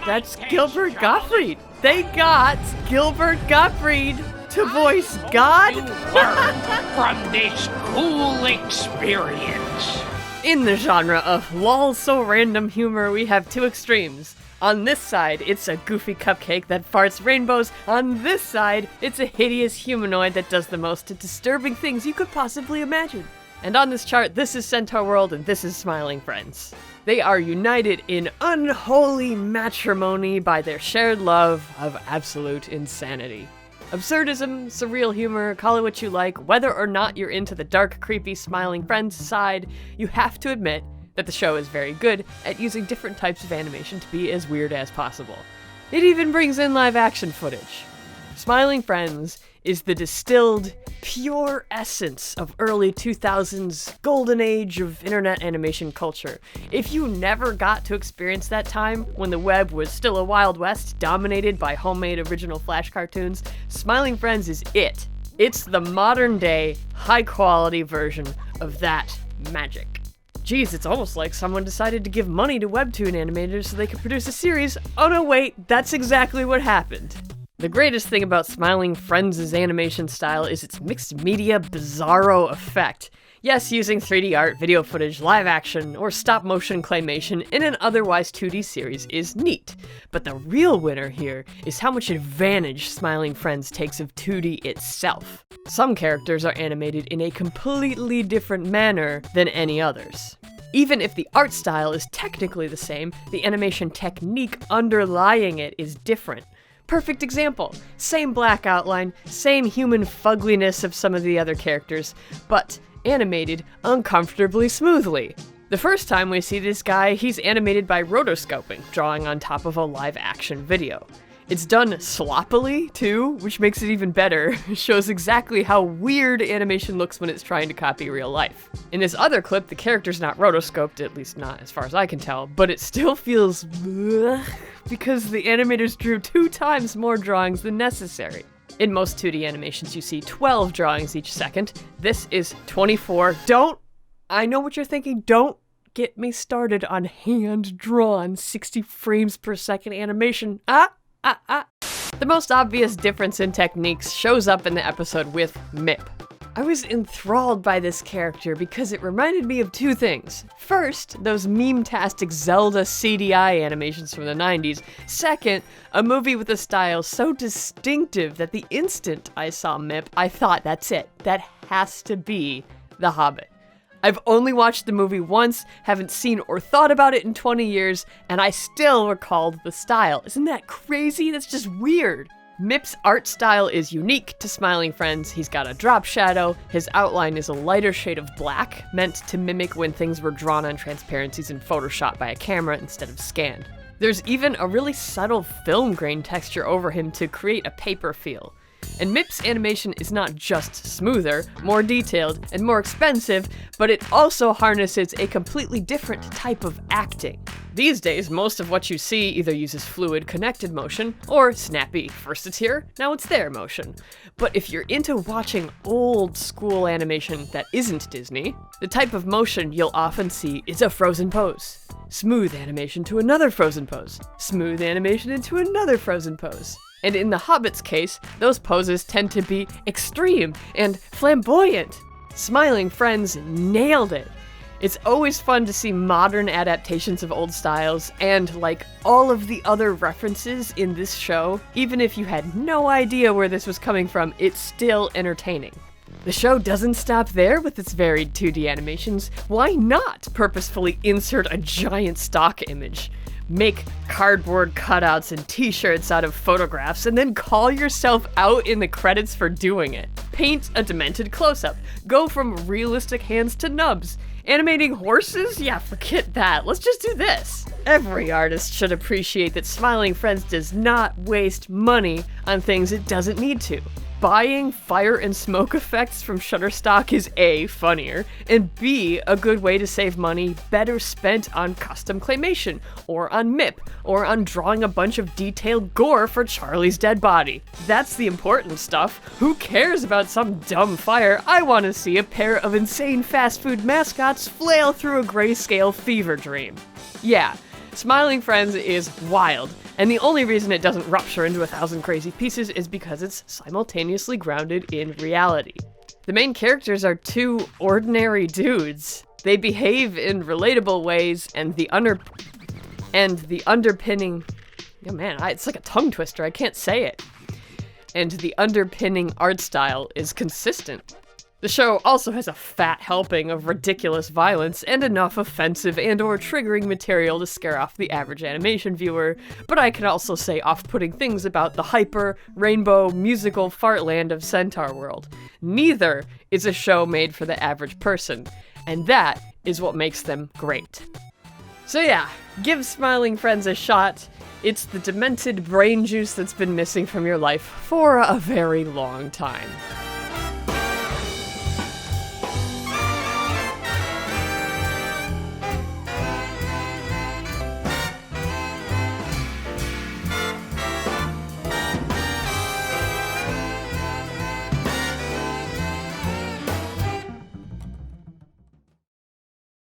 That's Gilbert Gottfried. They got Gilbert Gottfried to voice God. You learn from this cool experience. In the genre of lol so random humor, we have two extremes. On this side, it's a goofy cupcake that farts rainbows. On this side, it's a hideous humanoid that does the most disturbing things you could possibly imagine. And on this chart, this is Centaur World and this is Smiling Friends. They are united in unholy matrimony by their shared love of absolute insanity. Absurdism, surreal humor, call it what you like, whether or not you're into the dark, creepy, Smiling Friends side, you have to admit that the show is very good at using different types of animation to be as weird as possible. It even brings in live action footage. Smiling Friends is the distilled, pure essence of early 2000s golden age of internet animation culture. If you never got to experience that time when the web was still a Wild West dominated by homemade original Flash cartoons, Smiling Friends is it. It's the modern day, high quality version of that magic. Geez, it's almost like someone decided to give money to webtoon animators so they could produce a series. Oh no, wait, that's exactly what happened. The greatest thing about Smiling Friends' animation style is its mixed media bizarro effect. Yes, using 3D art, video footage, live action, or stop motion claymation in an otherwise 2D series is neat. But the real winner here is how much advantage Smiling Friends takes of 2D itself. Some characters are animated in a completely different manner than any others. Even if the art style is technically the same, the animation technique underlying it is different. Perfect example. Same black outline, same human fugliness of some of the other characters, but animated uncomfortably smoothly. The first time we see this guy, he's animated by rotoscoping, drawing on top of a live action video. It's done sloppily, too, which makes it even better. It shows exactly how weird animation looks when it's trying to copy real life. In this other clip, the character's not rotoscoped, at least not as far as I can tell, but it still feels because the animators drew 2 times more drawings than necessary. In most 2D animations, you see 12 drawings each second. This is 24. I know what you're thinking, don't get me started on hand-drawn 60 frames per second animation. The most obvious difference in techniques shows up in the episode with Mip. I was enthralled by this character because it reminded me of 2 things. First, those meme-tastic Zelda CDI animations from the 90s. Second, a movie with a style so distinctive that the instant I saw Mip, I thought, that's it. That has to be The Hobbit. I've only watched the movie once, haven't seen or thought about it in 20 years, and I still recalled the style. Isn't that crazy? That's just weird. Mip's art style is unique to Smiling Friends. He's got a drop shadow, his outline is a lighter shade of black, meant to mimic when things were drawn on transparencies and photoshopped by a camera instead of scanned. There's even a really subtle film grain texture over him to create a paper feel. And Mip's animation is not just smoother, more detailed, and more expensive, but it also harnesses a completely different type of acting. These days, most of what you see either uses fluid, connected motion, or snappy, first it's here, now it's there motion. But if you're into watching old school animation that isn't Disney, the type of motion you'll often see is a frozen pose. Smooth animation to another frozen pose. Smooth animation into another frozen pose. And in The Hobbit's case, those poses tend to be extreme and flamboyant. Smiling Friends nailed it. It's always fun to see modern adaptations of old styles, and like all of the other references in this show, even if you had no idea where this was coming from, it's still entertaining. The show doesn't stop there with its varied 2D animations. Why not purposefully insert a giant stock image? Make cardboard cutouts and t-shirts out of photographs, and then call yourself out in the credits for doing it. Paint a demented close-up. Go from realistic hands to nubs. Animating horses? Yeah, forget that. Let's just do this. Every artist should appreciate that Smiling Friends does not waste money on things it doesn't need to. Buying fire and smoke effects from Shutterstock is A, funnier, and B, a good way to save money better spent on custom claymation, or on Mip, or on drawing a bunch of detailed gore for Charlie's dead body. That's the important stuff. Who cares about some dumb fire? I want to see a pair of insane fast food mascots flail through a grayscale fever dream. Yeah, Smiling Friends is wild, and the only reason it doesn't rupture into 1,000 crazy pieces is because it's simultaneously grounded in reality. The main characters are two ordinary dudes. They behave in relatable ways, and the underpinning... Oh man, it's like a tongue twister, I can't say it. And the underpinning art style is consistent. The show also has a fat helping of ridiculous violence and enough offensive and or triggering material to scare off the average animation viewer, but I can also say off-putting things about the hyper, rainbow, musical fartland of Centaur World. Neither is a show made for the average person, and that is what makes them great. So yeah, give Smiling Friends a shot. It's the demented brain juice that's been missing from your life for a very long time.